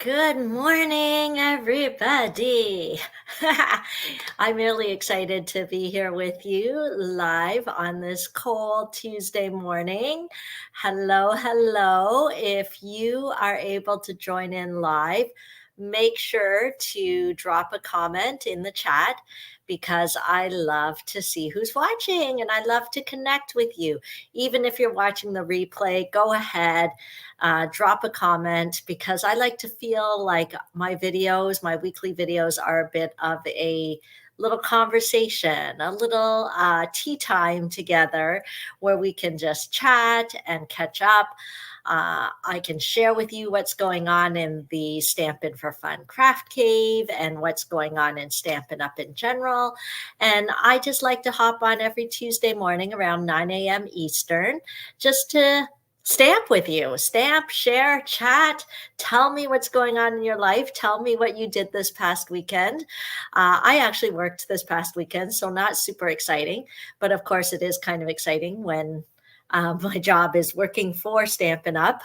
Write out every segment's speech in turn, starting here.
Good morning, everybody. I'm really excited to be here with you live on this cold Tuesday morning. Hello, hello. If you are able to join in live, make sure to drop a comment in the chat because I love to see who's watching and I love to connect with you. Even if you're watching the replay, go ahead, drop a comment because I like to feel like my videos, my weekly videos, are a bit of a little conversation, a little tea time together where we can just chat and catch up. I can share with you what's going on in the Stampin' for Fun Craft Cave and what's going on in Stampin' Up in general. And I just like to hop on every Tuesday morning around 9 a.m. Eastern just to stamp with you. Stamp, share, chat, tell me what's going on in your life. Tell me what you did this past weekend. I actually worked this past weekend, so not super exciting, but of course it is kind of exciting when my job is working for Stampin' Up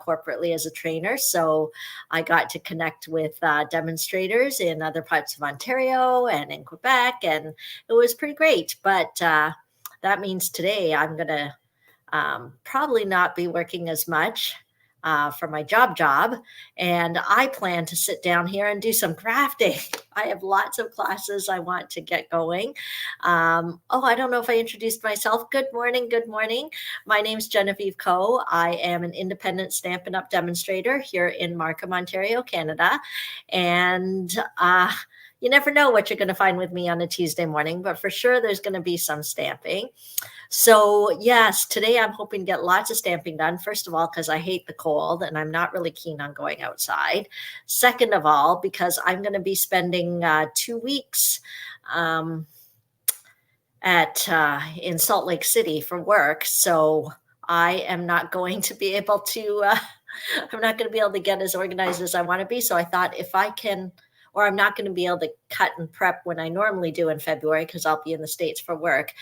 corporately as a trainer. So I got to connect with demonstrators in other parts of Ontario and in Quebec, and it was pretty great. But that means today I'm going to probably not be working as much for my job. And I plan to sit down here and do some crafting. I have lots of classes I want to get going. I don't know if I introduced myself. Good morning. Good morning. My name's Genevieve Coe. I am an independent Stampin' Up! Demonstrator here in Markham, Ontario, Canada. And you never know what you're going to find with me on a Tuesday morning, but for sure there's going to be some stamping. So yes, today I'm hoping to get lots of stamping done. First of all, because I hate the cold and I'm not really keen on going outside. Second of all, because I'm going to be spending 2 weeks in Salt Lake City for work. So I am not going to be able to, I'm not going to be able to get as organized as I want to be. So I thought if I can, or I'm not going to be able to cut and prep when I normally do in February because I'll be in the States for work.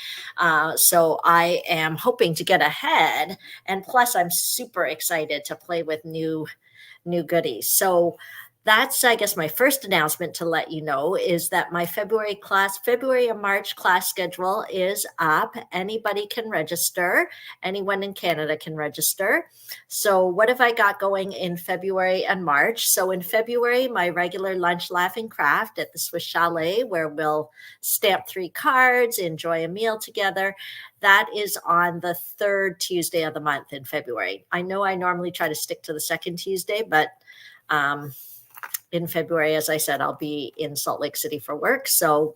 So I am hoping to get ahead. And plus, I'm super excited to play with new goodies. So that's, I guess, my first announcement to let you know is that my February and March class schedule is up. Anybody can register. Anyone in Canada can register. So what have I got going in February and March? So in February, my regular lunch, laugh, and craft at the Swiss Chalet, where we'll stamp 3 cards, enjoy a meal together. That is on the 3rd Tuesday of the month in February. I know I normally try to stick to the 2nd Tuesday, but in February, as I said, I'll be in Salt Lake City for work. So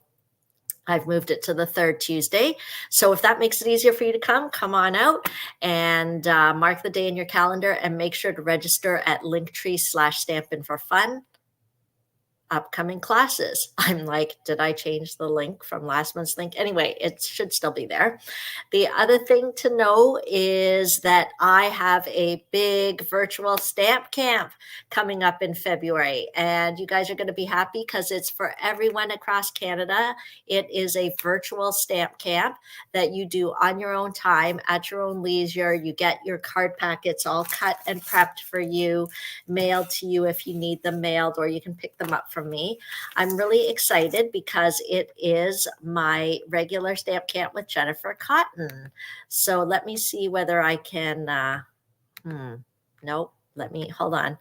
I've moved it to the 3rd Tuesday. So if that makes it easier for you to come on out and mark the day in your calendar and make sure to register at linktree/stampinforfun. Upcoming classes. I'm like, did I change the link from last month's link? Anyway, it should still be there. The other thing to know is that I have a big virtual stamp camp coming up in February, and you guys are going to be happy because it's for everyone across Canada. It is a virtual stamp camp that you do on your own time, at your own leisure. You get your card packets all cut and prepped for you, mailed to you if you need them mailed, or you can pick them up from me. I'm really excited because it is my regular stamp camp with Jennifer Cotton. So let me see whether I can, nope, hold on.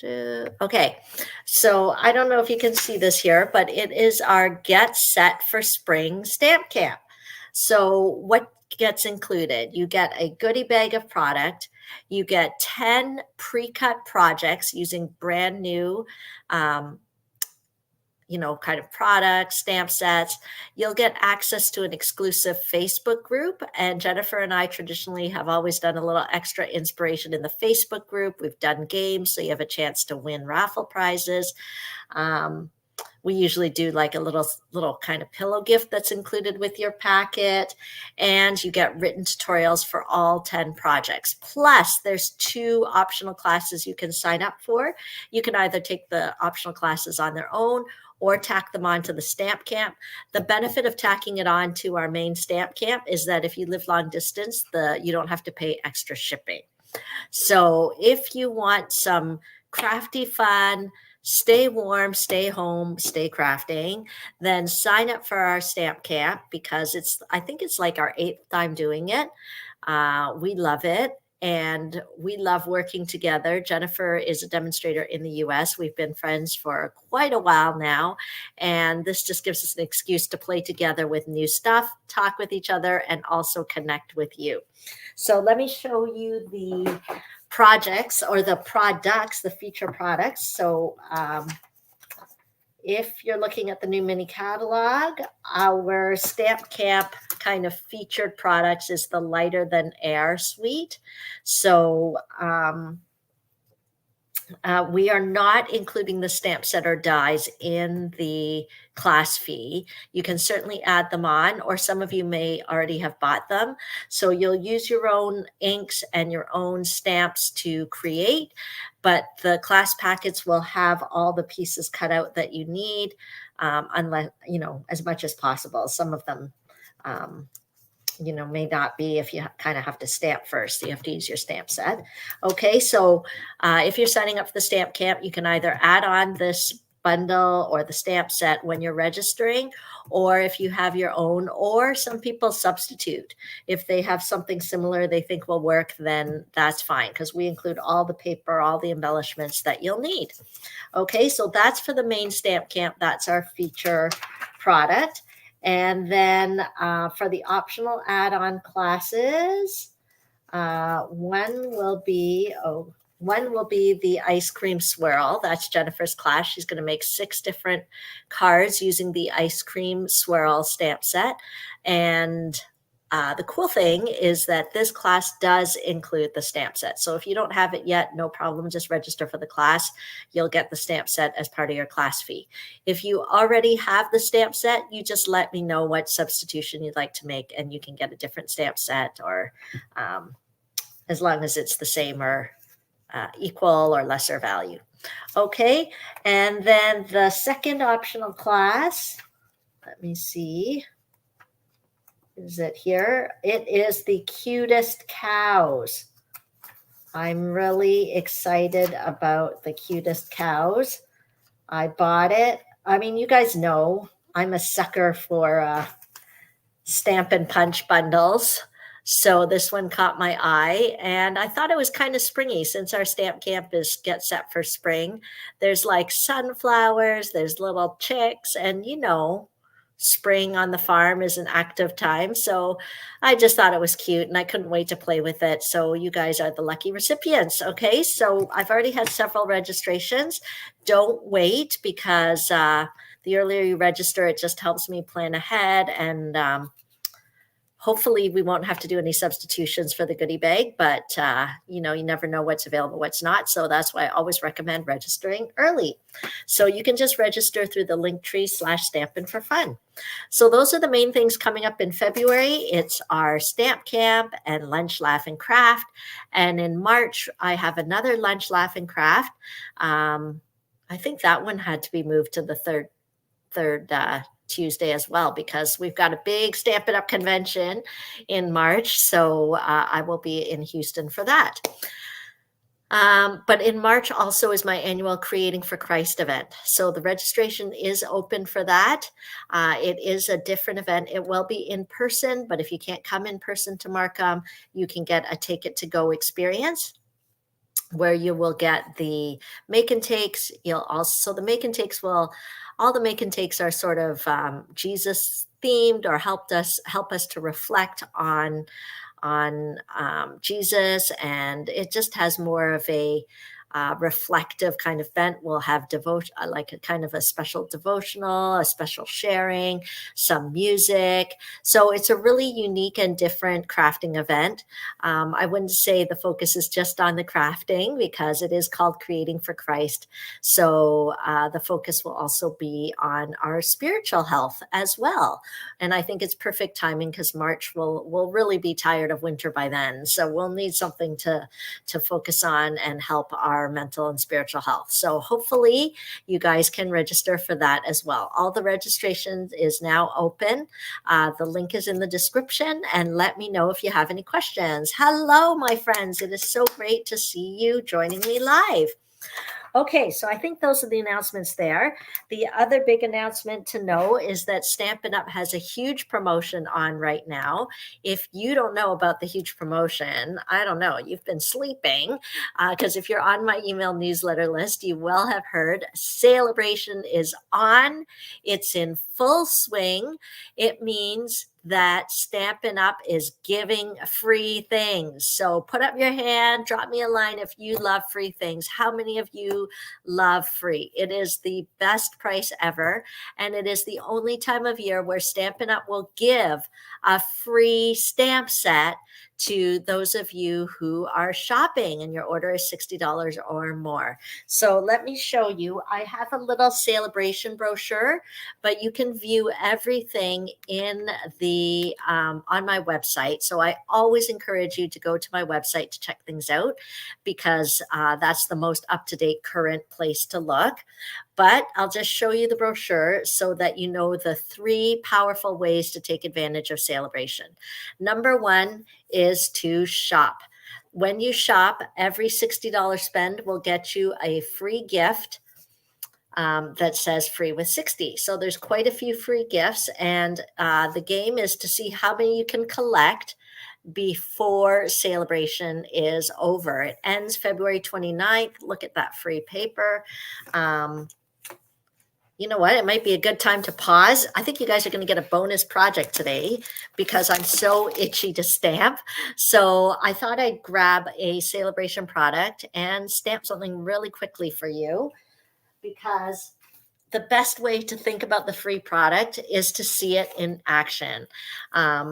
Okay, so I don't know if you can see this here, but it is our Get Set for Spring Stamp Camp. So what gets included? You get a goodie bag of product. You get 10 pre-cut projects using brand new kind of products, stamp sets. You'll get access to an exclusive Facebook group. And Jennifer and I traditionally have always done a little extra inspiration in the Facebook group. We've done games, so you have a chance to win raffle prizes. We usually do like a little kind of pillow gift that's included with your packet, and you get written tutorials for all 10 projects. Plus, there's 2 optional classes you can sign up for. You can either take the optional classes on their own or tack them onto the stamp camp. The benefit of tacking it on to our main stamp camp is that if you live long distance, you don't have to pay extra shipping. So if you want some crafty fun, stay warm, stay home, stay crafting, then sign up for our stamp camp because I think it's like our eighth time doing it. We love it. And we love working together. Jennifer is a demonstrator in the US. We've been friends for quite a while now. And this just gives us an excuse to play together with new stuff, talk with each other, and also connect with you. So let me show you the projects or the products, the feature products. So if you're looking at the new mini catalog, our Stamp Camp kind of featured products is the Lighter Than Air suite. So we are not including the stamp set or dies in the class fee. You can certainly add them on, or some of you may already have bought them. So you'll use your own inks and your own stamps to create, but the class packets will have all the pieces cut out that you need, unless, as much as possible. Some of them, may not be if you kind of have to stamp first. You have to use your stamp set. Okay, so if you're signing up for the Stamp Camp, you can either add on this bundle or the stamp set when you're registering, or if you have your own, or some people substitute. If they have something similar they think will work, then that's fine, because we include all the paper, all the embellishments that you'll need. Okay, so that's for the main Stamp Camp. That's our feature product. And then for the optional add-on classes, one will be the ice cream swirl. That's Jennifer's class. She's going to make 6 different cards using the ice cream swirl stamp set. And the cool thing is that this class does include the stamp set. So if you don't have it yet, no problem. Just register for the class. You'll get the stamp set as part of your class fee. If you already have the stamp set, you just let me know what substitution you'd like to make, and you can get a different stamp set, or as long as it's the same or equal or lesser value. Okay, and then the second optional class, let me see. Is it here? It is the cutest cows. I'm really excited about the cutest cows. I bought it. I mean, you guys know I'm a sucker for stamp and punch bundles. So this one caught my eye, and I thought it was kind of springy since our Stamp Camp get set for spring. There's like sunflowers, there's little chicks, and spring on the farm is an active time. So I just thought it was cute, and I couldn't wait to play with it. So you guys are the lucky recipients. Okay, so I've already had several registrations. Don't wait, because the earlier you register, it just helps me plan ahead, and hopefully we won't have to do any substitutions for the goodie bag, but you never know what's available, what's not. So that's why I always recommend registering early. So you can just register through the Linktree/Stampin' for Fun. So those are the main things coming up in February. It's our Stamp Camp and Lunch, Laugh, and Craft. And in March, I have another Lunch, Laugh, and Craft. I think that one had to be moved to the third Tuesday as well, because we've got a big Stamp It Up convention in March. So I will be in Houston for that. But in March also is my annual Creating for Christ event. So the registration is open for that. It is a different event. It will be in person, but if you can't come in person to Markham, you can get a Take It to Go experience, where you will get the make and takes. So the make and takes all the make and takes are sort of Jesus themed, or help us to reflect on Jesus, and it just has more of a reflective kind of event. We'll have devotion, like a kind of a special devotional, a special sharing, some music. So it's a really unique and different crafting event. I wouldn't say the focus is just on the crafting, because it is called Creating for Christ. So the focus will also be on our spiritual health as well. And I think it's perfect timing, because March will really be tired of winter by then. So we'll need something to focus on and help our our mental and spiritual health. So hopefully you guys can register for that as well. All the registration is now open. The link is in the description, and let me know if you have any questions. Hello, my friends. It is so great to see you joining me live. Okay, so I think those are the announcements there. The other big announcement to know is that Stampin' Up! Has a huge promotion on right now. If you don't know about the huge promotion, I don't know, you've been sleeping, because if you're on my email newsletter list, you will have heard Saleabration is on. It's in full swing. It means that Stampin' Up! Is giving free things. So put up your hand, drop me a line if you love free things. How many of you love free? It is the best price ever, and it is the only time of year where Stampin' Up! Will give a free stamp set to those of you who are shopping and your order is $60 or more. So let me show you. I have a little Saleabration brochure, but you can view everything in the on my website. So I always encourage you to go to my website to check things out, because that's the most up-to-date current place to look. But I'll just show you the brochure so that you know the 3 powerful ways to take advantage of Saleabration. Number 1 is to shop. When you shop, every $60 spend will get you a free gift that says free with 60. So there's quite a few free gifts, and the game is to see how many you can collect before Saleabration is over. It ends February 29th. Look at that free paper. You know what? It might be a good time to pause. I think you guys are going to get a bonus project today because I'm so itchy to stamp. So I thought I'd grab a Saleabration product and stamp something really quickly for you, because the best way to think about the free product is to see it in action.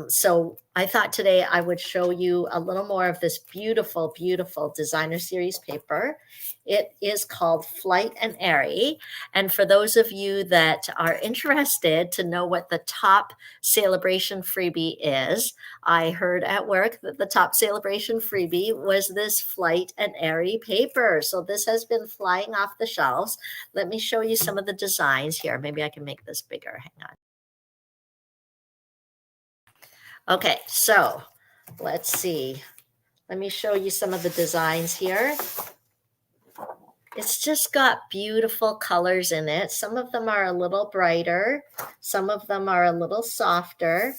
So I thought today I would show you a little more of this beautiful, beautiful designer series paper. It is called Flight and Airy. And for those of you that are interested to know what the top Saleabration freebie is, I heard at work that the top Saleabration freebie was this Flight and Airy paper. So this has been flying off the shelves. Let me show you some of the designs here. Maybe I can make this bigger. Hang on. Okay, so let's see. Let me show you some of the designs here. It's just got beautiful colors in it. Some of them are a little brighter. Some of them are a little softer.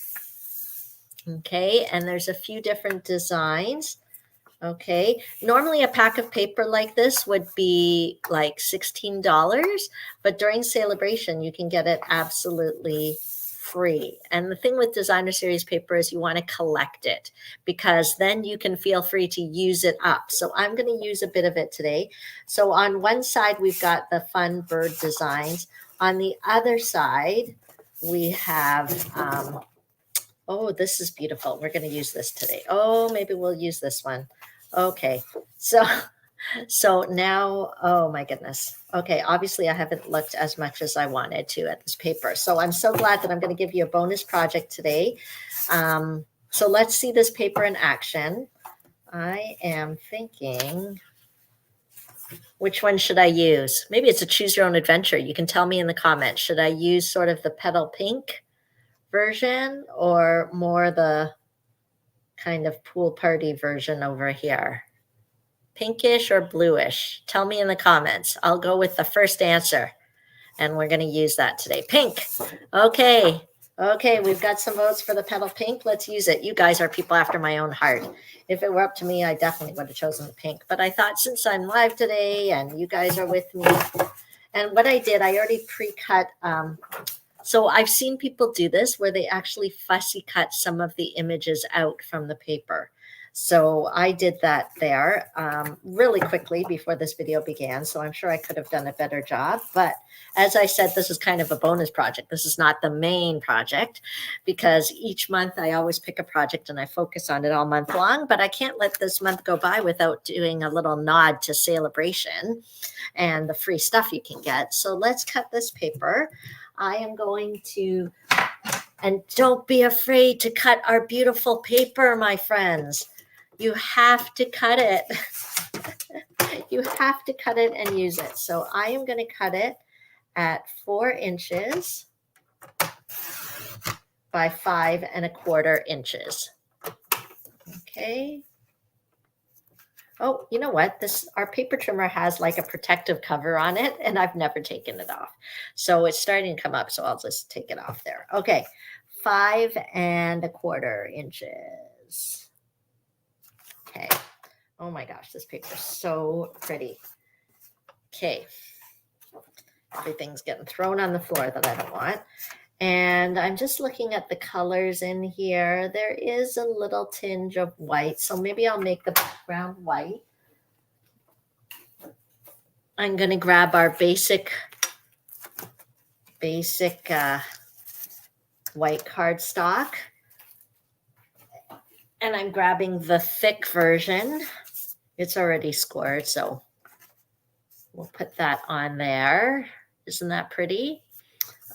Okay, and there's a few different designs. Okay, normally a pack of paper like this would be like $16, but during Saleabration, you can get it absolutely free. And the thing with designer series paper is you want to collect it, because then you can feel free to use it up. So I'm going to use a bit of it today. So on one side, we've got the fun bird designs. On the other side, we have, oh, this is beautiful. We're going to use this today. Oh, maybe we'll use this one. Okay, so now, oh my goodness. Okay, obviously I haven't looked as much as I wanted to at this paper. So I'm so glad that I'm going to give you a bonus project today. So let's see this paper in action. I am thinking, which one should I use? Maybe it's a choose your own adventure. You can tell me in the comments. Should I use sort of the petal pink version or more the kind of pool party version over here? Pinkish or bluish? Tell me in the comments. I'll go with the first answer, and we're going to use that today. Pink. Okay. Okay, we've got some votes for the petal pink. Let's use it. You guys are people after my own heart. If it were up to me, I definitely would have chosen the pink. But I thought since I'm live today and you guys are with me, and what I did, I already pre-cut. So I've seen people do this where they actually fussy cut some of the images out from the paper. So I did that there really quickly before this video began. So I'm sure I could have done a better job. But as I said, this is kind of a bonus project. This is not the main project, because each month I always pick a project and I focus on it all month long. But I can't let this month go by without doing a little nod to Saleabration and the free stuff you can get. So let's cut this paper. I am going to, and don't be afraid to cut our beautiful paper, my friends. You have to cut it. you have to cut it and use it. So I am going to cut it at 4 inches by 5¼ inches. Okay. Oh, you know what? Our paper trimmer has like a protective cover on it, and I've never taken it off. So it's starting to come up, so I'll just take it off there. Okay, 5¼ inches. Okay. Oh my gosh, this paper is so pretty. Okay. Everything's getting thrown on the floor that I don't want. And I'm just looking at the colors in here. There is a little tinge of white, so maybe I'll make the background white. I'm going to grab our basic white cardstock. And I'm grabbing the thick version. It's already scored, so we'll put that on there. Isn't that pretty?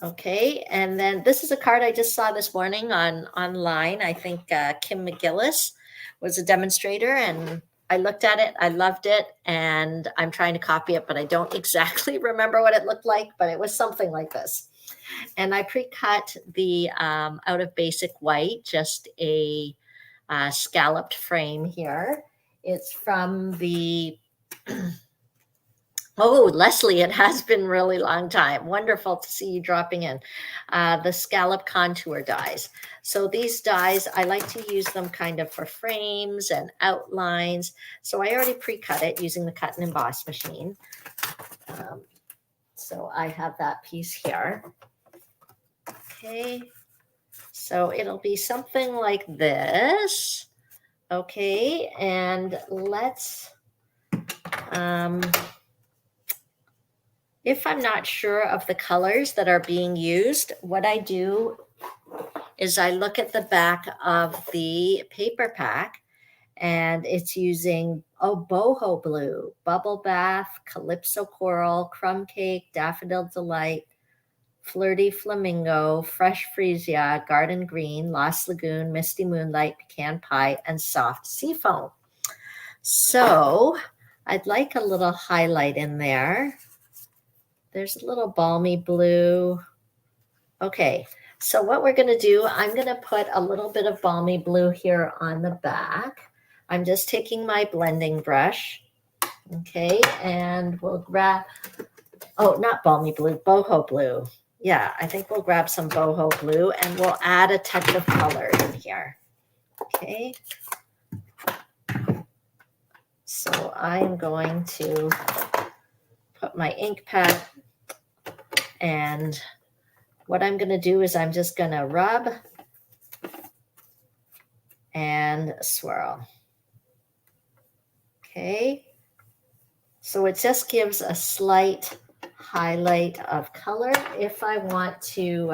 Okay, and then this is a card I just saw this morning online. I think Kim McGillis was a demonstrator, and I looked at it, I loved it, and I'm trying to copy it, but I don't exactly remember what it looked like, but it was something like this. And I pre-cut the out of basic white, just a scalloped frame here. It's from the Oh, Leslie, it has been a really long time. Wonderful to see you dropping in. The scallop contour dies. So these dies, I like to use them kind of for frames and outlines. So I already pre-cut it using the cut and emboss machine. So I have that piece here. Okay. So it'll be something like this. Okay. And let's... if I'm not sure of the colors that are being used, what I do is I look at the back of the paper pack, and it's using boho blue, bubble bath, calypso coral, crumb cake, daffodil delight, flirty flamingo, fresh freesia, garden green, lost lagoon, misty moonlight, pecan pie, and soft sea foam. So I'd like a little highlight in there. There's a little balmy blue. Okay, so what we're going to do, I'm going to put a little bit of balmy blue here on the back. I'm just taking my blending brush. Okay, and we'll grab, oh, not balmy blue, boho blue. Yeah, I think we'll grab some boho blue, and we'll add a touch of color in here. Okay. So I'm going to put my ink pad, and what I'm going to do is I'm just going to rub and swirl. Okay. So it just gives a slight highlight of color. If I want to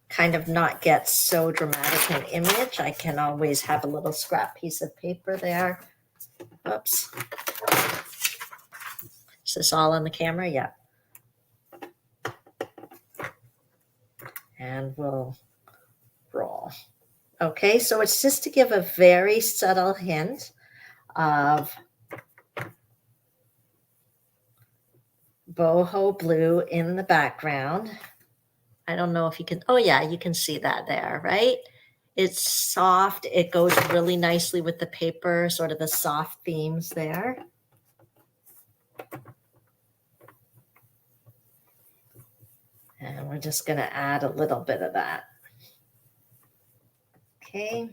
kind of not get so dramatic an image, I can always have a little scrap piece of paper there. Oops. Is this all on the camera? Yeah. And we'll roll. Okay, so it's just to give a very subtle hint of boho blue in the background. I don't know if you can, oh yeah, you can see that there, right? It's soft. It goes really nicely with the paper, sort of the soft themes there. And we're just going to add a little bit of that. Okay.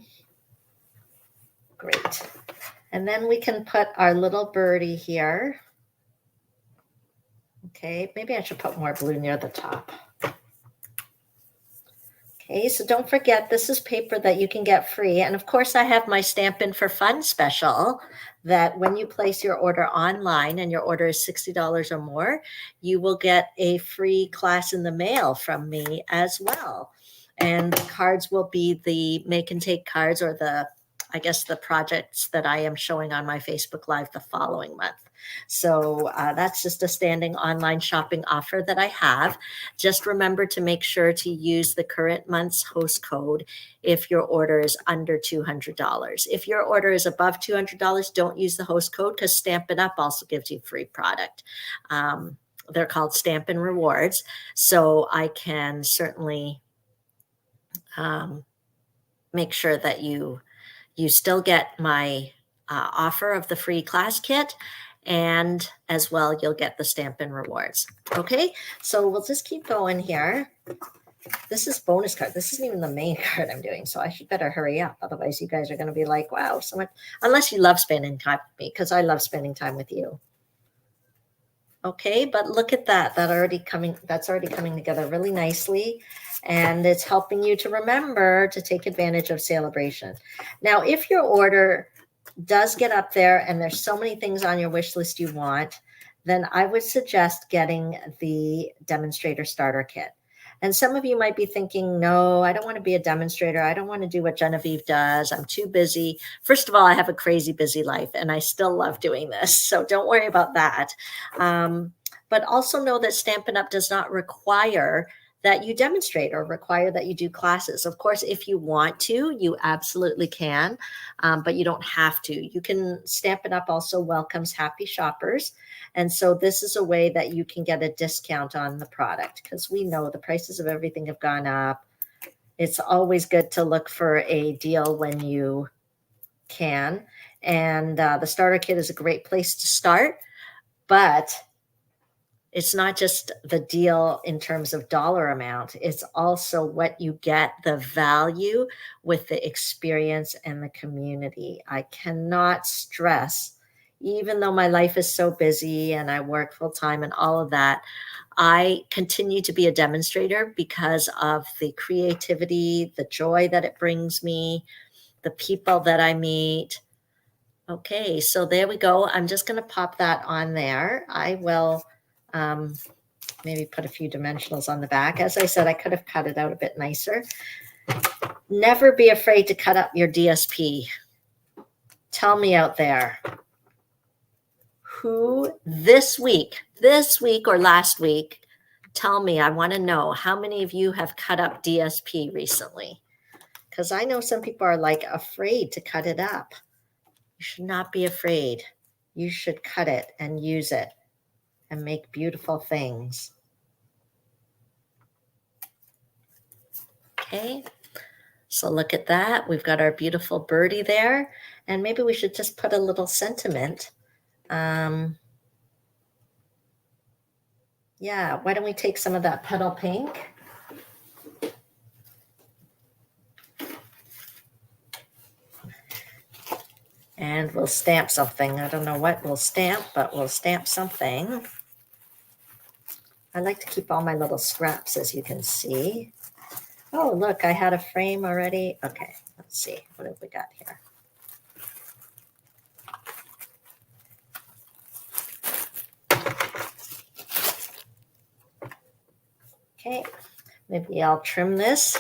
Great. And then we can put our little birdie here. Okay, maybe I should put more blue near the top. Okay, so don't forget, this is paper that you can get free. And of course, I have my Stampin' for Fun special that when you place your order online and your order is $60 or more, you will get a free class in the mail from me as well. And the cards will be the make and take cards, or the, I guess, the projects that I am showing on my Facebook Live the following month. So that's just a standing online shopping offer that I have. Just remember to make sure to use the current month's host code if your order is under $200. If your order is above $200, don't use the host code, because Stampin' Up! Also gives you free product. They're called Stampin' Rewards. So I can certainly make sure that you still get my offer of the free class kit, and as well you'll get the Stampin' Rewards. Okay, so we'll just keep going here. This is bonus card. This isn't even the main card I'm doing, so I should better hurry up. Otherwise you guys are going to be like, wow, so much. Unless you love spending time with me, because I love spending time with you. Okay, but look at that. That's already coming together really nicely. And it's helping you to remember to take advantage of Saleabration. Now, if your order does get up there and there's so many things on your wish list you want, then I would suggest getting the demonstrator starter kit. And some of you might be thinking, no, I don't want to be a demonstrator. I don't want to do what Genevieve does. I'm too busy. First of all, I have a crazy busy life and I still love doing this. So don't worry about that. But also know that Stampin' Up! Does not require that you demonstrate or require that you do classes. Of course, if you want to, you absolutely can, but you don't have to. You can. Stampin' Up! Also welcomes happy shoppers. And so this is a way that you can get a discount on the product, because we know the prices of everything have gone up. It's always good to look for a deal when you can. And the starter kit is a great place to start, but it's not just the deal in terms of dollar amount. It's also what you get, the value with the experience and the community. I cannot stress, even though my life is so busy and I work full time and all of that, I continue to be a demonstrator because of the creativity, the joy that it brings me, the people that I meet. Okay, so there we go. I'm just going to pop that on there. I will maybe put a few dimensionals on the back. As I said, I could have cut it out a bit nicer. Never be afraid to cut up your DSP. Tell me out there, who this week or last week, tell me, I want to know how many of you have cut up DSP recently? Because I know some people are like afraid to cut it up. You should not be afraid. You should cut it and use it and make beautiful things. Okay, so look at that. We've got our beautiful birdie there. And maybe we should just put a little sentiment. Yeah, why don't we take some of that petal pink? And we'll stamp something. I don't know what we'll stamp, but we'll stamp something. I like to keep all my little scraps, as you can see. Oh, look, I had a frame already. Okay, let's see. What have we got here? Okay, maybe I'll trim this.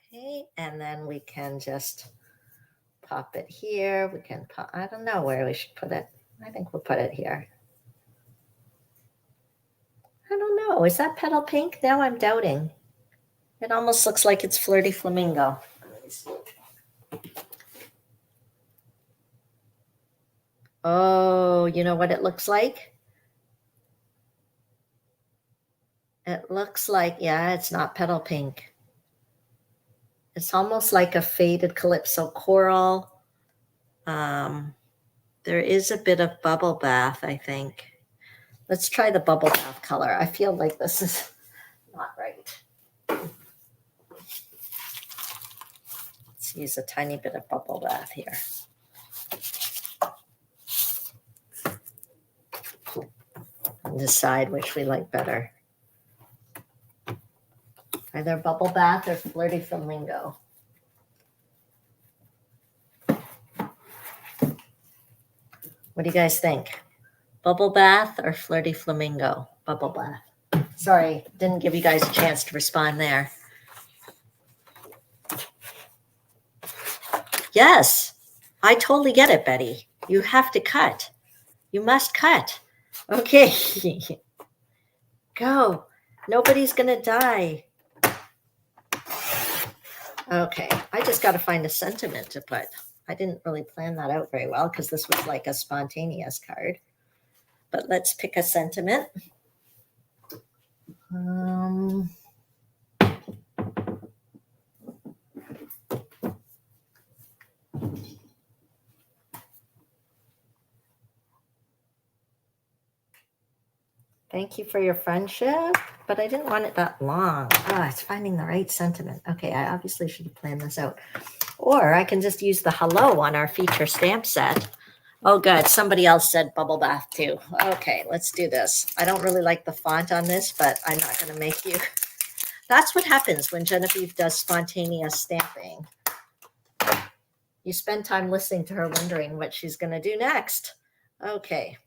Okay, and then we can just pop it here. We can pop, I don't know where we should put it. I think we'll put it here. I don't know. Is that petal pink? Now I'm doubting. It almost looks like it's Flirty Flamingo. Oh, you know what it looks like? It looks like, yeah, it's not petal pink. It's almost like a faded Calypso coral. There is a bit of bubble bath, I think. Let's try the bubble bath color. I feel like this is not right. Let's use a tiny bit of bubble bath here. And decide which we like better. Either bubble bath or Flirty Flamingo. What do you guys think? Bubble bath or Flirty Flamingo? Bubble bath. Sorry, didn't give you guys a chance to respond there. Yes, I totally get it, Betty. You have to cut. You must cut. Okay. Go. Nobody's going to die. Okay. I just got to find a sentiment to put. I didn't really plan that out very well because this was like a spontaneous card. But let's pick a sentiment. Thank you for your friendship, but I didn't want it that long. It's finding the right sentiment. Okay, I obviously should have planned this out. Or I can just use the hello on our feature stamp set. Oh, good. Somebody else said bubble bath too. Okay, let's do this. I don't really like the font on this, but I'm not going to make you. That's what happens when Genevieve does spontaneous stamping. You spend time listening to her wondering what she's going to do next. Okay.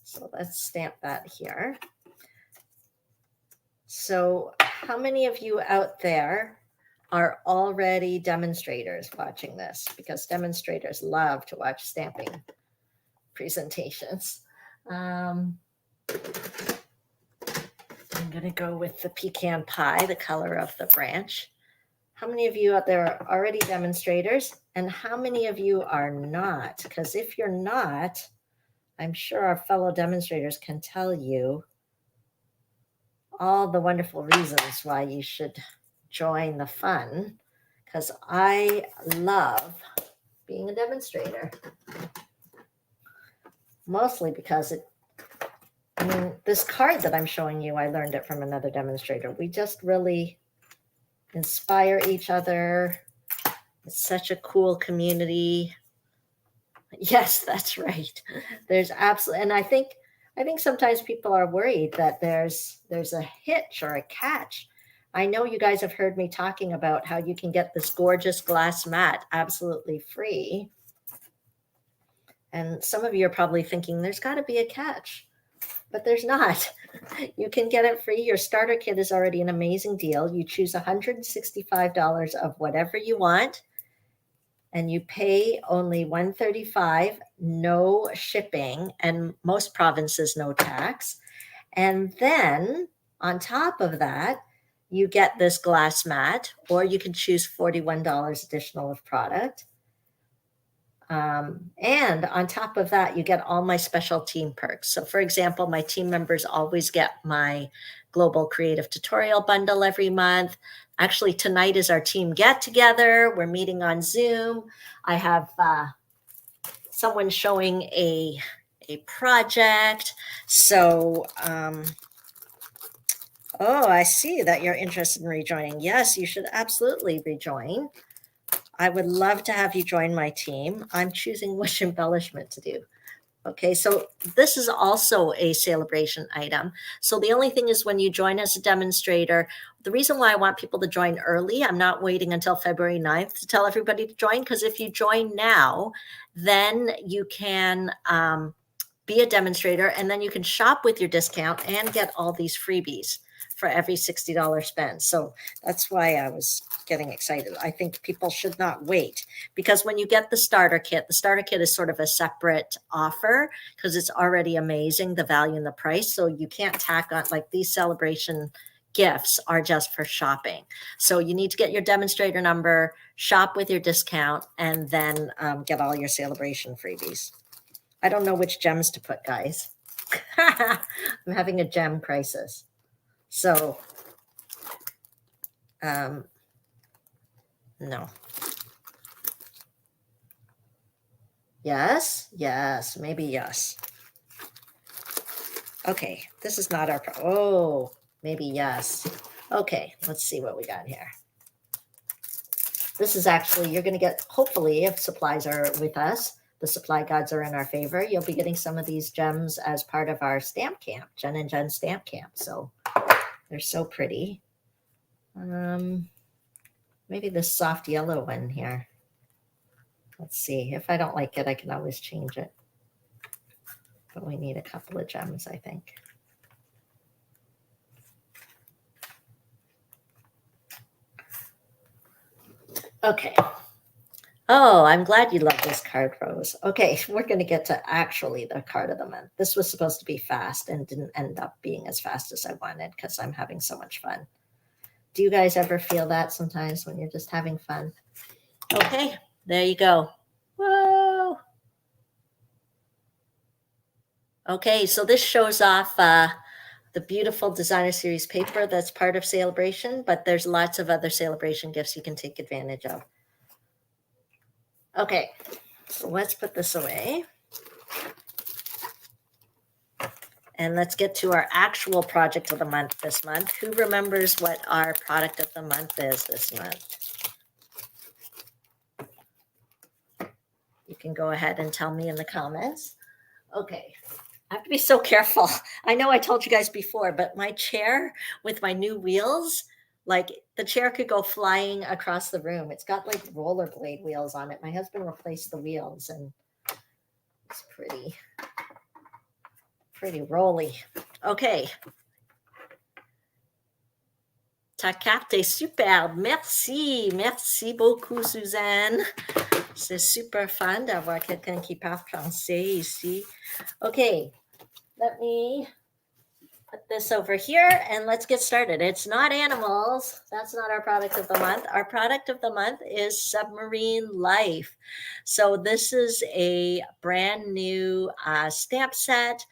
So let's stamp that here. So how many of you out there are already demonstrators watching this? Because demonstrators love to watch stamping presentations. I'm going to go with the pecan pie, the color of the branch. How many of you out there are already demonstrators? And how many of you are not? Because if you're not, I'm sure our fellow demonstrators can tell you all the wonderful reasons why you should join the fun, because I love being a demonstrator. Mostly because this card that I'm showing you, I learned it from another demonstrator. We just really inspire each other. It's such a cool community. Yes, that's right. There's absolutely, and I think sometimes people are worried that there's a hitch or a catch. I know you guys have heard me talking about how you can get this gorgeous glass mat absolutely free. And some of you are probably thinking there's got to be a catch, but there's not. You can get it free. Your starter kit is already an amazing deal. You choose $165 of whatever you want, and you pay only $135, no shipping, and most provinces no tax. And then on top of that, you get this glass mat, or you can choose $41 additional of product. And on top of that, you get all my special team perks. So for example, my team members always get my global creative tutorial bundle every month. Actually, tonight is our team get together. We're meeting on Zoom. I have someone showing a project. So, oh, I see that you're interested in rejoining. Yes, you should absolutely rejoin. I would love to have you join my team. I'm choosing which embellishment to do. Okay, so this is also a Saleabration item. So the only thing is when you join as a demonstrator, the reason why I want people to join early, I'm not waiting until February 9th to tell everybody to join, because if you join now, then you can be a demonstrator, and then you can shop with your discount and get all these freebies for every $60 spend. So that's why I was getting excited. I think people should not wait, because when you get the starter kit is sort of a separate offer because it's already amazing, the value and the price. So you can't tack on, like, these celebration gifts are just for shopping. So you need to get your demonstrator number, shop with your discount, and then get all your celebration freebies. I don't know which gems to put, guys. I'm having a gem crisis. So, no. Yes, maybe yes. Okay, this is not our, oh, maybe yes. Okay, let's see what we got here. This is actually, you're going to get, hopefully, if supplies are with us, the supply gods are in our favor, you'll be getting some of these gems as part of our stamp camp, Jen and Jen stamp camp. So they're so pretty. Maybe this soft yellow one here. Let's see. If I don't like it, I can always change it. But we need a couple of gems, I think. Okay. Oh, I'm glad you love this card, Rose. Okay, we're going to get to actually the card of the month. This was supposed to be fast and didn't end up being as fast as I wanted because I'm having so much fun. Do you guys ever feel that sometimes when you're just having fun? Okay, there you go. Whoa. Okay, so this shows off the beautiful designer series paper that's part of Saleabration, but there's lots of other Saleabration gifts you can take advantage of. Okay, so let's put this away. And let's get to our actual project of the month this month. Who remembers what our product of the month is this month? You can go ahead and tell me in the comments. Okay, I have to be so careful. I know I told you guys before, but my chair with my new wheels, like the chair could go flying across the room. It's got like rollerblade wheels on it. My husband replaced the wheels and it's pretty rolly. Okay. Ta carte est superbe. Merci. Merci beaucoup, Suzanne. C'est super fun d'avoir quelqu'un qui parle français ici. Okay, let me put this over here and let's get started. It's not animals. That's not our product of the month. Our product of the month is Submarine Life. So this is a brand new stamp set.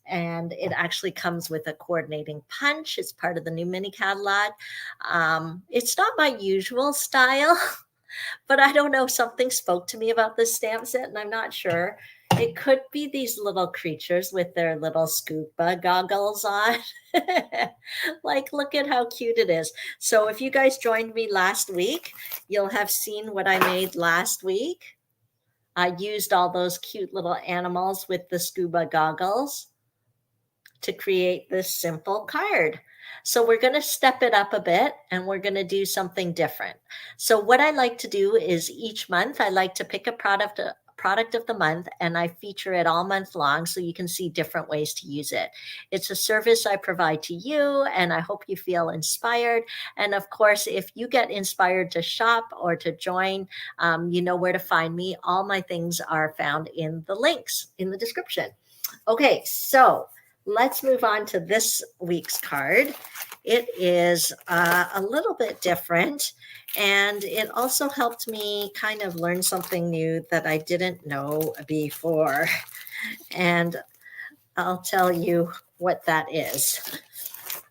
And it actually comes with a coordinating punch. It's part of the new mini catalog. It's not my usual style, but I don't know, something spoke to me about this stamp set and I'm not sure. It could be these little creatures with their little scuba goggles on. Like, look at how cute it is. So if you guys joined me last week, you'll have seen what I made last week. I used all those cute little animals with the scuba goggles to create this simple card. So we're going to step it up a bit and we're going to do something different. So what I like to do is each month, I like to pick a product of the month and I feature it all month long so you can see different ways to use it. It's a service I provide to you and I hope you feel inspired. And of course, if you get inspired to shop or to join, you know where to find me. All my things are found in the links in the description. Okay, so let's move on to this week's card. It is a little bit different, and it also helped me kind of learn something new that I didn't know before. And I'll tell you what that is.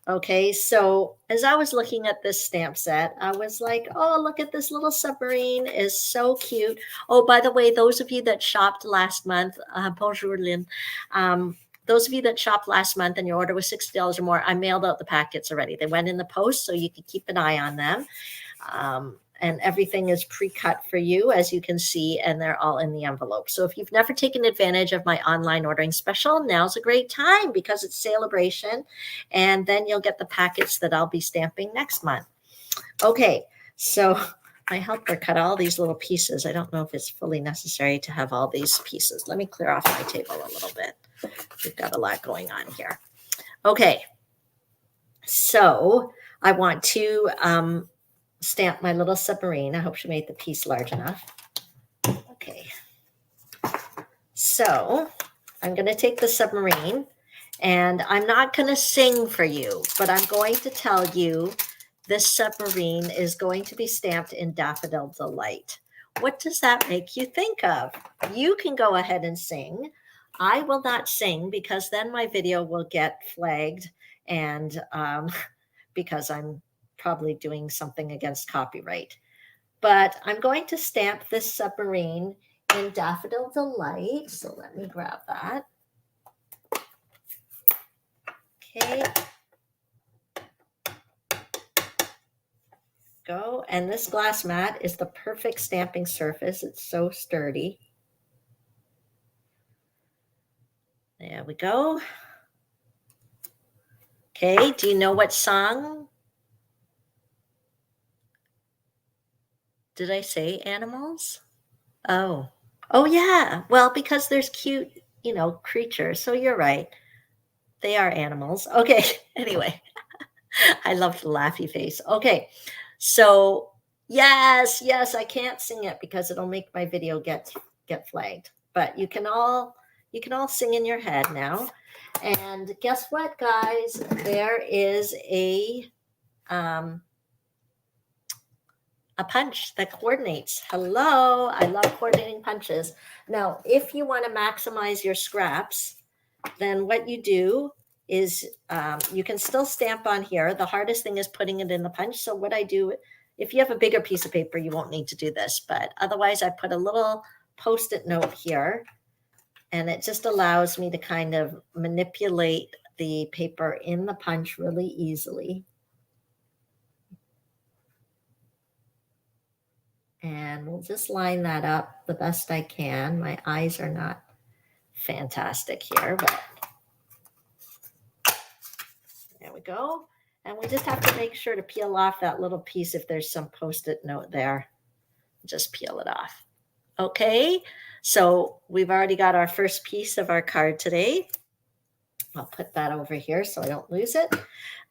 Okay, so as I was looking at this stamp set, I was like, oh, look at this little submarine, is so cute. Oh, by the way, those of you that shopped last month, bonjour, Lynn. Those of you that shopped last month and your order was $60 or more, I mailed out the packets already. They went in the post, so you can keep an eye on them. And everything is pre-cut for you, as you can see, and they're all in the envelope. So if you've never taken advantage of my online ordering special, now's a great time because it's Saleabration, and then you'll get the packets that I'll be stamping next month. Okay, so my helper cut all these little pieces. I don't know if it's fully necessary to have all these pieces. Let me clear off my table a little bit. We've got a lot going on here. Okay, so I want to stamp my little submarine. I hope she made the piece large enough. Okay, so I'm going to take the submarine and I'm not going to sing for you, but I'm going to tell you this submarine is going to be stamped in Daffodil Delight. What does that make you think of? You can go ahead and sing. I will not sing because then my video will get flagged and because I'm probably doing something against copyright. But I'm going to stamp this submarine in Daffodil Delight. So let me grab that. Okay. Go. And this glass mat is the perfect stamping surface. It's so sturdy. There we go. Okay, do you know what song? Did I say animals? Oh yeah. Well, because there's cute, creatures. So you're right. They are animals. Okay. Anyway, I love the laughy face. Okay. So Yes, yes, I can't sing it because it'll make my video get flagged. But you can all sing in your head now. And guess what, guys? There is um, a punch that coordinates. Hello, I love coordinating punches. Now, if you want to maximize your scraps, then what you do is you can still stamp on here. The hardest thing is putting it in the punch. So what I do, if you have a bigger piece of paper, you won't need to do this. But otherwise, I put a little Post-it note here, and it just allows me to kind of manipulate the paper in the punch really easily. And we'll just line that up the best I can. My eyes are not fantastic here, but there we go. And we just have to make sure to peel off that little piece if there's some Post-it note there. Just peel it off. Okay, so we've already got our first piece of our card today. I'll put that over here so I don't lose it.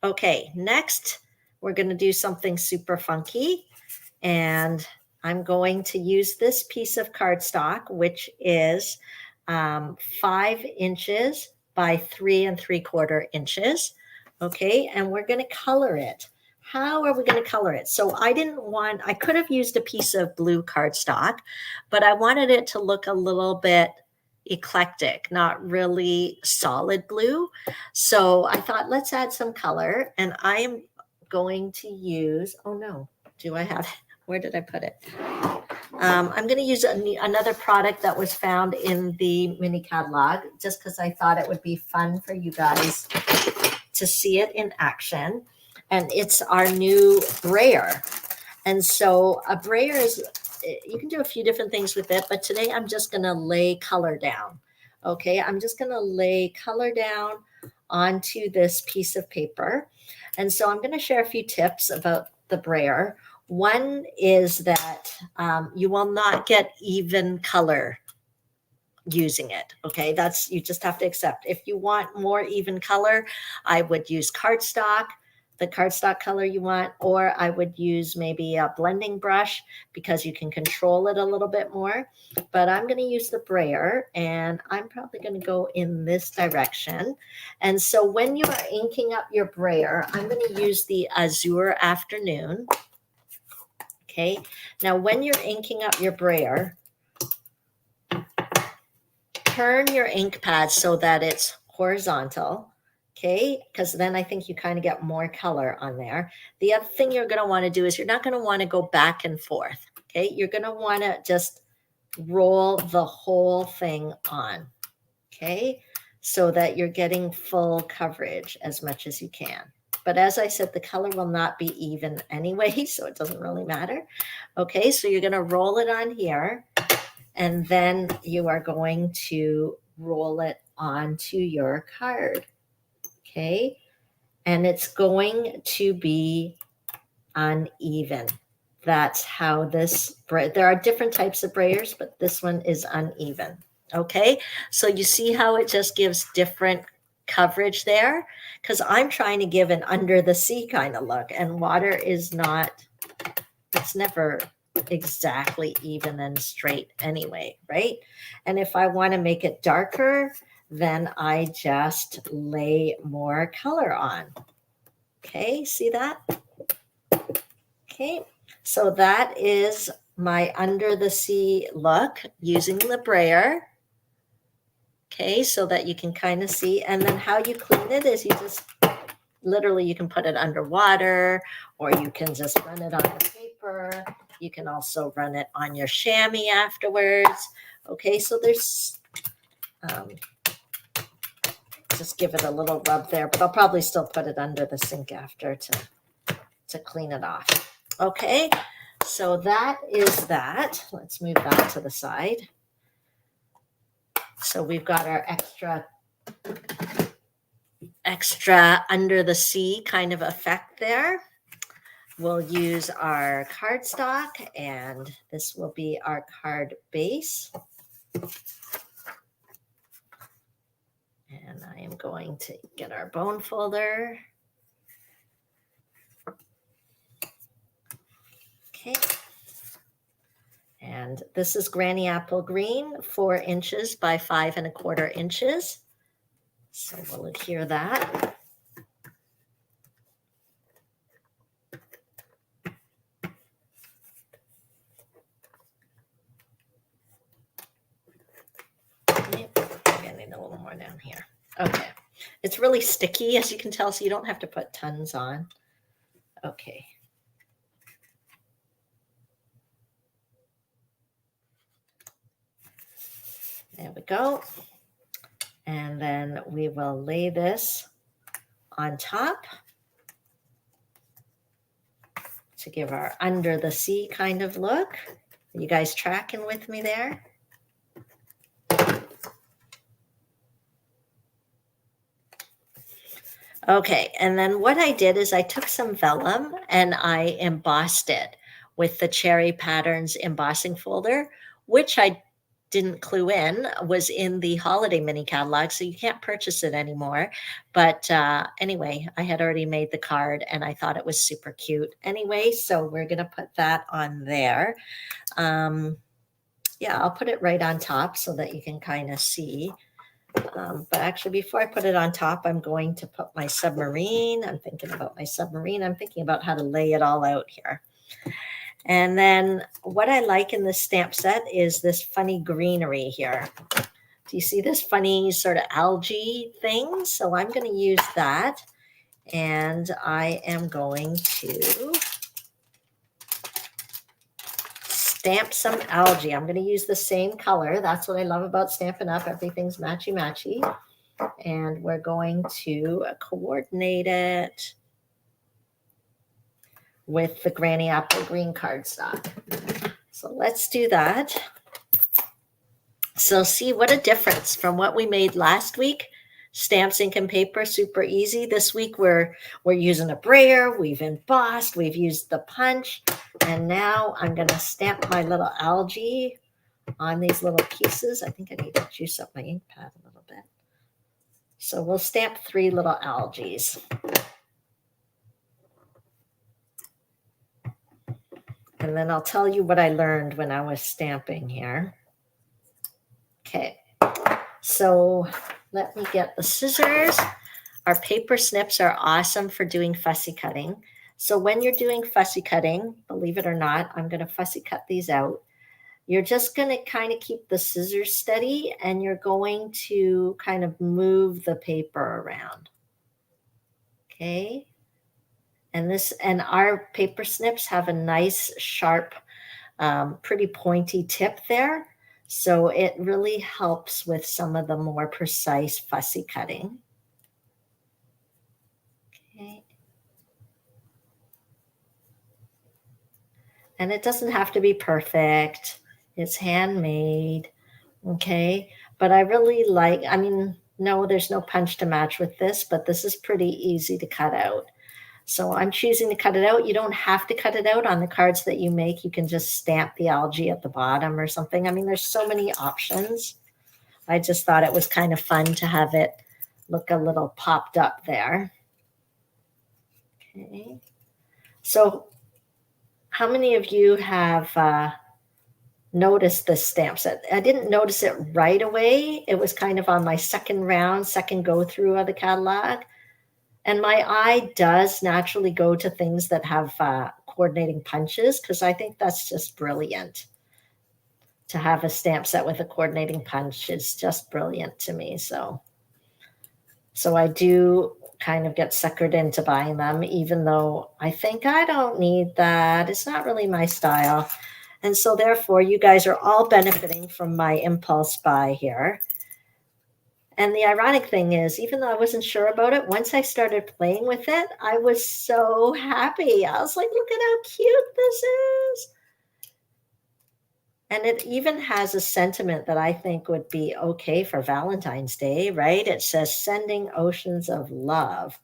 Okay, next we're going to do something super funky. And I'm going to use this piece of cardstock, which is 5 inches by 3 3/4 inches. Okay, and we're going to color it. How are we going to color it? So I could have used a piece of blue cardstock, but I wanted it to look a little bit eclectic, not really solid blue. So I thought, let's add some color. And I am going to use, oh no, do I have, where did I put it? I'm going to use another product that was found in the mini catalog, just because I thought it would be fun for you guys to see it in action. And it's our new brayer. And so a brayer is, you can do a few different things with it, but today I'm just going to lay color down. Okay, I'm just going to lay color down onto this piece of paper. And so I'm going to share a few tips about the brayer. One is that you will not get even color using it. Okay, you just have to accept. If you want more even color, I would use cardstock, the cardstock color you want, or I would use maybe a blending brush because you can control it a little bit more. But I'm going to use the brayer, and I'm probably going to go in this direction. And so when you are inking up your brayer, I'm going to use the Azure Afternoon. Okay, now when you're inking up your brayer, turn your ink pad so that it's horizontal. Okay, because then I think you kind of get more color on there. The other thing you're going to want to do is you're not going to want to go back and forth. Okay, you're going to want to just roll the whole thing on. Okay, so that you're getting full coverage as much as you can. But as I said, the color will not be even anyway, so it doesn't really matter. Okay, so you're going to roll it on here, and then you are going to roll it onto your card. Okay, and it's going to be uneven. That's how there are different types of brayers, but this one is uneven. Okay, so you see how it just gives different coverage there, because I'm trying to give an under the sea kind of look, and water is not, it's never exactly even and straight anyway, right? And if I want to make it darker, then I just lay more color on. Okay, see that? Okay, so that is my under the sea look using the brayer. Okay, so that you can kind of see. And then how you clean it is you just literally, you can put it underwater, or you can just run it on the paper. You can also run it on your chamois afterwards. Okay, so there's, just give it a little rub there, but I'll probably still put it under the sink after to clean it off. Okay, so that is that. Let's move that to the side. So we've got our extra under the sea kind of effect there. We'll use our cardstock, and this will be our card base. And I am going to get our bone folder. Okay. And this is Granny Apple Green, 4 inches by 5 1/4 inches. So we'll adhere that. Okay. I need a little more down here. Okay. It's really sticky, as you can tell, so you don't have to put tons on. Okay. There we go. And then we will lay this on top to give our under the sea kind of look. Are you guys tracking with me there? Okay, and then what I did is I took some vellum and I embossed it with the Cherry Patterns embossing folder, which I didn't clue in was in the holiday mini catalog, so you can't purchase it anymore. But anyway, I had already made the card and I thought it was super cute anyway, so we're going to put that on there. Yeah, I'll put it right on top so that you can kind of see. But actually, before I put it on top, I'm going to put my submarine. I'm thinking about my submarine. I'm thinking about how to lay it all out here. And then what I like in this stamp set is this funny greenery here. Do you see this funny sort of algae thing? So I'm going to use that. And I am going to stamp some algae. I'm going to use the same color. That's what I love about Stampin' Up. Everything's matchy-matchy. And we're going to coordinate it with the Granny Apple Green cardstock. So let's do that. So see what a difference from what we made last week. Stamps, ink, and paper, super easy. This week we're using a brayer, we've embossed, we've used the punch, and now I'm going to stamp my little algae on these little pieces. I think I need to juice up my ink pad a little bit. So we'll stamp 3 little algaes. And then I'll tell you what I learned when I was stamping here. Okay, so let me get the scissors. Our paper snips are awesome for doing fussy cutting. So when you're doing fussy cutting, believe it or not, I'm going to fussy cut these out. You're just going to kind of keep the scissors steady and you're going to kind of move the paper around. Okay. And our paper snips have a nice, sharp, pretty pointy tip there. So it really helps with some of the more precise fussy cutting. Okay. And it doesn't have to be perfect. It's handmade. Okay. But I really like, I mean, no, there's no punch to match with this, but this is pretty easy to cut out. So I'm choosing to cut it out. You don't have to cut it out on the cards that you make. You can just stamp the algae at the bottom or something. I mean, there's so many options. I just thought it was kind of fun to have it look a little popped up there. Okay. So how many of you have noticed this stamp set? I didn't notice it right away. It was kind of on my second go through of the catalog. And my eye does naturally go to things that have coordinating punches because I think that's just brilliant. To have a stamp set with a coordinating punch is just brilliant to me. So I do kind of get suckered into buying them, even though I think I don't need that. It's not really my style. And so therefore, you guys are all benefiting from my impulse buy here. And the ironic thing is, even though I wasn't sure about it, once I started playing with it, I was so happy. I was like, look at how cute this is. And it even has a sentiment that I think would be okay for Valentine's Day, right? It says, sending oceans of love.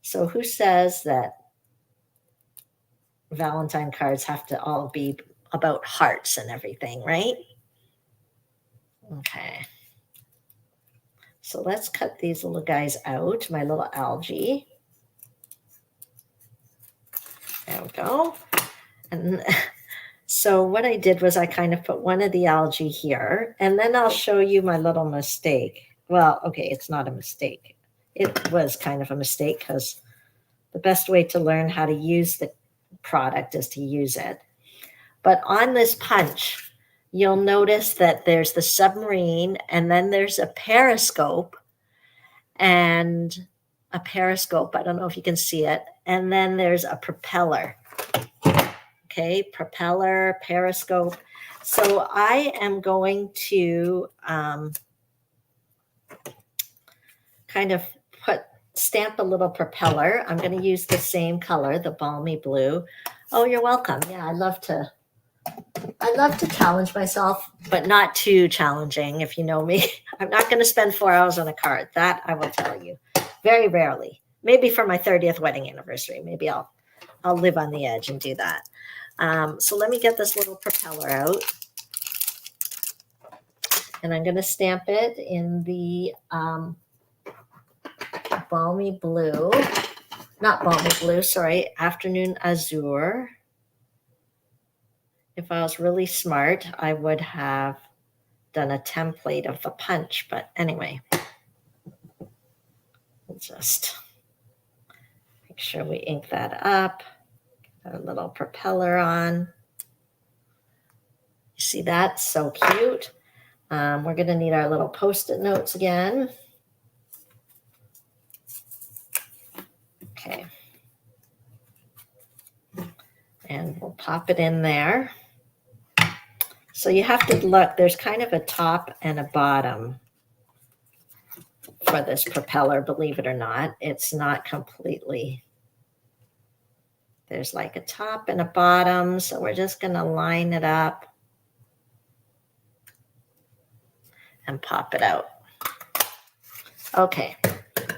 So who says that Valentine cards have to all be about hearts and everything, right? Okay. So let's cut these little guys out, my little algae. There we go. And so what I did was I kind of put one of the algae here, and then I'll show you my little mistake. Well, okay, it's not a mistake. It was kind of a mistake because the best way to learn how to use the product is to use it. But on this punch, you'll notice that there's the submarine, and then there's a periscope, and a periscope. I don't know if you can see it. And then there's a propeller. Okay, propeller, periscope. So I am going to kind of stamp a little propeller. I'm going to use the same color, the balmy blue. Oh, you're welcome. Yeah, I love to challenge myself, but not too challenging. If you know me, I'm not going to spend 4 hours on a card. That I will tell you. Very rarely. Maybe for my 30th wedding anniversary. Maybe I'll live on the edge and do that. So let me get this little propeller out. And I'm going to stamp it in the balmy blue. Not balmy blue, sorry. Afternoon azure. If I was really smart, I would have done a template of the punch. But anyway, we'll just make sure we ink that up. Get a little propeller on. You see that? So cute. We're going to need our little Post-it notes again. Okay. And we'll pop it in there. So you have to look, there's kind of a top and a bottom for this propeller, believe it or not. It's not completely, there's like a top and a bottom. So we're just going to line it up and pop it out. Okay,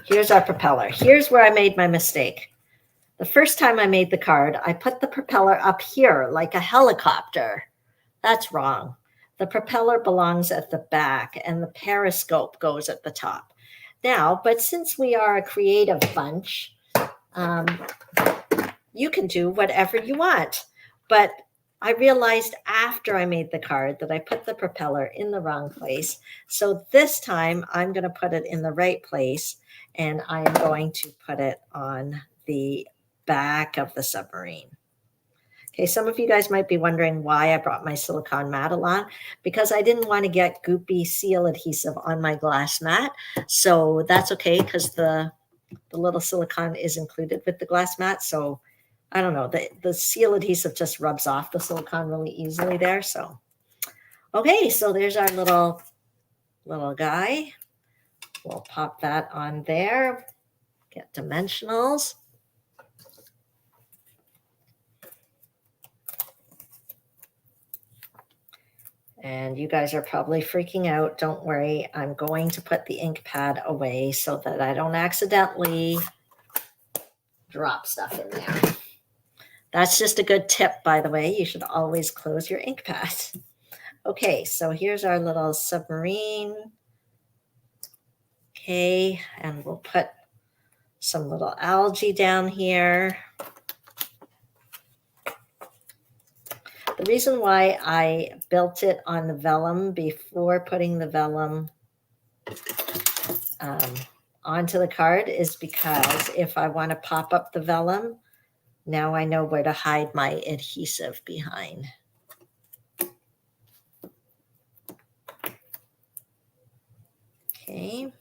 here's our propeller. Here's where I made my mistake. The first time I made the card, I put the propeller up here like a helicopter. That's wrong. The propeller belongs at the back and the periscope goes at the top. Now, but since we are a creative bunch, you can do whatever you want. But I realized after I made the card that I put the propeller in the wrong place. So this time I'm going to put it in the right place, and I am going to put it on the back of the submarine. Okay, some of you guys might be wondering why I brought my silicone mat along, because I didn't want to get goopy seal adhesive on my glass mat. So that's okay, because the little silicone is included with the glass mat. So I don't know, the seal adhesive just rubs off the silicone really easily there. So, okay, so there's our little guy. We'll pop that on there, get dimensionals. And you guys are probably freaking out. Don't worry. I'm going to put the ink pad away so that I don't accidentally drop stuff in there. That's just a good tip, by the way. You should always close your ink pad. Okay, so here's our little submarine. Okay, and we'll put some little algae down here. The reason why I built it on the vellum before putting the vellum onto the card is because if I want to pop up the vellum, now I know where to hide my adhesive behind. Okay,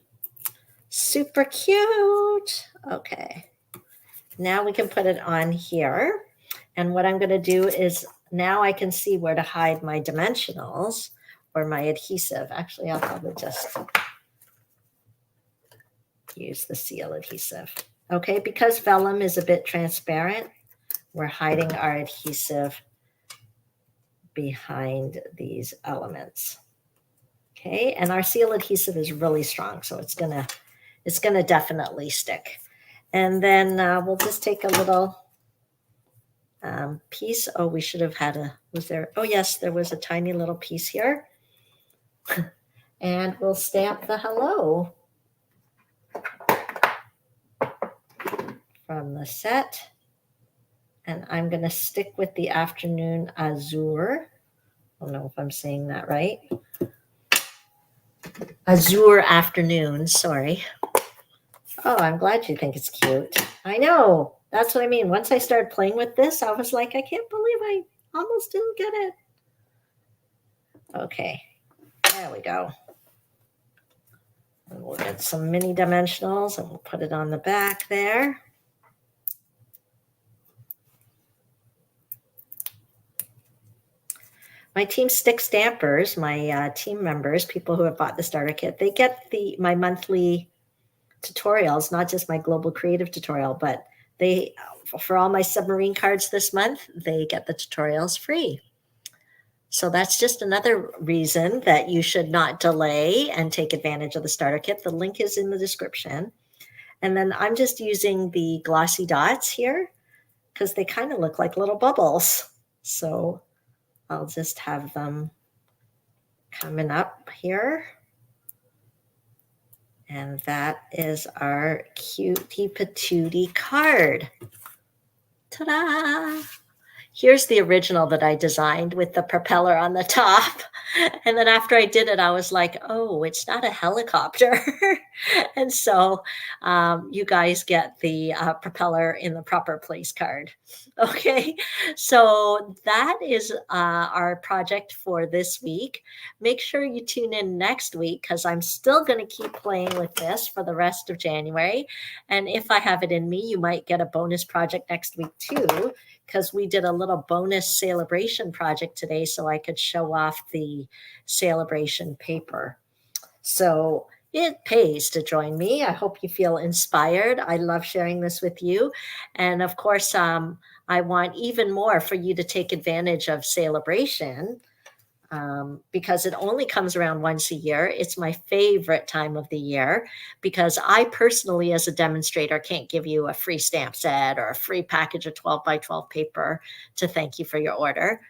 super cute. Okay, now we can put it on here. And what I'm going to do is now I can see where to hide my dimensionals or my adhesive. Actually, I'll probably just use the seal adhesive. Okay, because vellum is a bit transparent, we're hiding our adhesive behind these elements. Okay, and our seal adhesive is really strong, so it's gonna definitely stick. And then we'll just take a little piece. Oh, we should have had oh yes, there was a tiny little piece here. And we'll stamp the hello from the set. And I'm going to stick with the afternoon azure. I don't know if I'm saying that right. Azure afternoon, sorry. Oh, I'm glad you think it's cute. I know. That's what I mean. Once I started playing with this, I was like, I can't believe I almost didn't get it. Okay, there we go. And we'll get some mini dimensionals and we'll put it on the back there. My team stick stampers, my team members, people who have bought the starter kit, they get my monthly tutorials, not just my global creative tutorial, but they, for all my submarine cards this month, they get the tutorials free. So that's just another reason that you should not delay and take advantage of the starter kit. The link is in the description. And then I'm just using the glossy dots here because they kind of look like little bubbles. So I'll just have them coming up here. And that is our cutie patootie card. Ta-da! Here's the original that I designed with the propeller on the top. And then after I did it, I was like, oh, it's not a helicopter. And so you guys get the propeller in the proper place card. Okay, so that is our project for this week. Make sure you tune in next week because I'm still going to keep playing with this for the rest of January. And if I have it in me, you might get a bonus project next week too, because we did a little bonus Saleabration project today so I could show off the Saleabration paper. So it pays to join me. I hope you feel inspired. I love sharing this with you. And of course, I want even more for you to take advantage of Saleabration because it only comes around once a year. It's my favorite time of the year because I personally, as a demonstrator, can't give you a free stamp set or a free package of 12 by 12 paper to thank you for your order.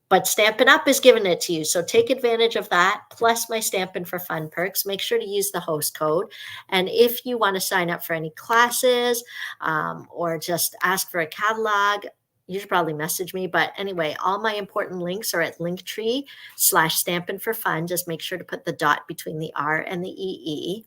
But Stampin' Up! Is giving it to you. So take advantage of that, plus my Stampin' for Fun perks. Make sure to use the host code. And if you want to sign up for any classes or just ask for a catalog, you should probably message me. But anyway, all my important links are at Linktree/Stampin' for Fun. Just make sure to put the dot between the R and the EE.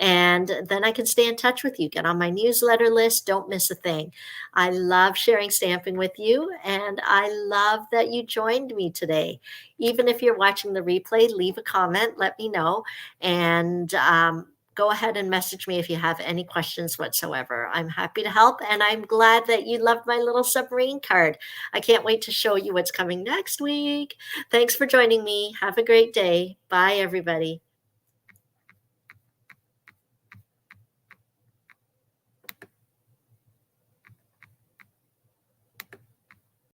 And then I can stay in touch with you. Get on my newsletter list. Don't miss a thing. I love sharing stamping with you. And I love that you joined me today. Even if you're watching the replay, leave a comment. Let me know. And go ahead and message me if you have any questions whatsoever. I'm happy to help, and I'm glad that you loved my little submarine card. I can't wait to show you what's coming next week. Thanks for joining me. Have a great day. Bye, everybody.